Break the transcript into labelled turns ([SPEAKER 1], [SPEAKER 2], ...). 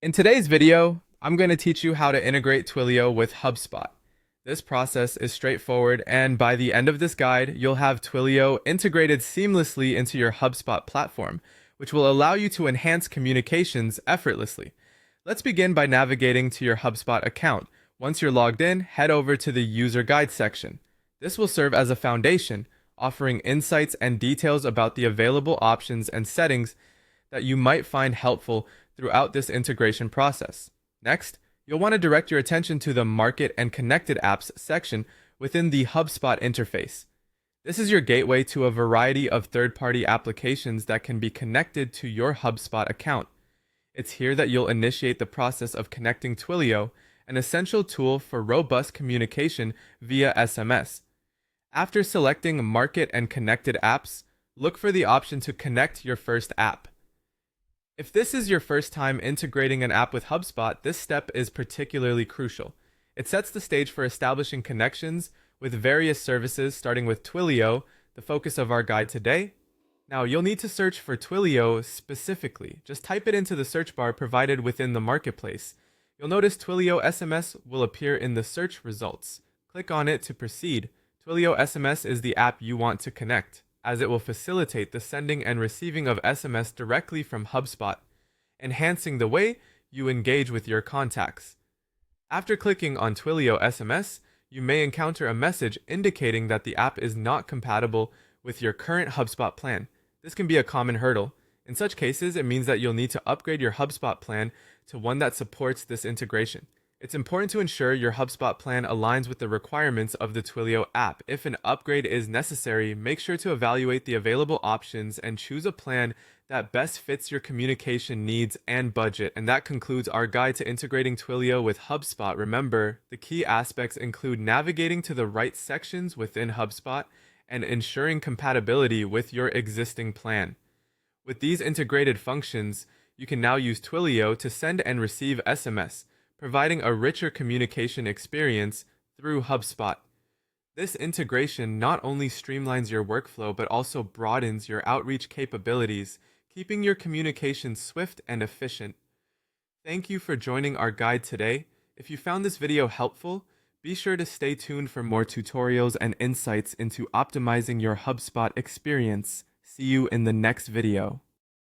[SPEAKER 1] In today's video, I'm going to teach you how to integrate Twilio with Hubspot. This process is straightforward, and by the end of this guide, you'll have Twilio integrated seamlessly into your Hubspot platform, which will allow you to enhance communications effortlessly. Let's begin by navigating to your Hubspot account. Once you're logged in, head over to the User Guide section. This will serve as a foundation, offering insights and details about the available options and settings that you might find helpful throughout this integration process. Next, you'll want to direct your attention to the Market and Connected Apps section within the Hubspot interface. This is your gateway to a variety of third-party applications that can be connected to your Hubspot account. It's here that you'll initiate the process of connecting Twilio, an essential tool for robust communication via SMS. After selecting Market and Connected Apps, look for the option to connect your first app. If this is your first time integrating an app with HubSpot, this step is particularly crucial. It sets the stage for establishing connections with various services, starting with Twilio, the focus of our guide today. Now, you'll need to search for Twilio specifically. Just type it into the search bar provided within the marketplace. You'll notice Twilio SMS will appear in the search results. Click on it to proceed. Twilio SMS is the app you want to connect, as it will facilitate the sending and receiving of SMS directly from HubSpot, enhancing the way you engage with your contacts. After clicking on Twilio SMS, you may encounter a message indicating that the app is not compatible with your current HubSpot plan. This can be a common hurdle. In such cases, it means that you'll need to upgrade your HubSpot plan to one that supports this integration. It's important to ensure your HubSpot plan aligns with the requirements of the Twilio app. If an upgrade is necessary, make sure to evaluate the available options and choose a plan that best fits your communication needs and budget. And that concludes our guide to integrating Twilio with HubSpot. Remember, the key aspects include navigating to the right sections within HubSpot and ensuring compatibility with your existing plan. With these integrated functions, you can now use Twilio to send and receive SMS, providing a richer communication experience through HubSpot. This integration not only streamlines your workflow but also broadens your outreach capabilities, keeping your communication swift and efficient. Thank you for joining our guide today. If you found this video helpful, be sure to stay tuned for more tutorials and insights into optimizing your HubSpot experience. See you in the next video.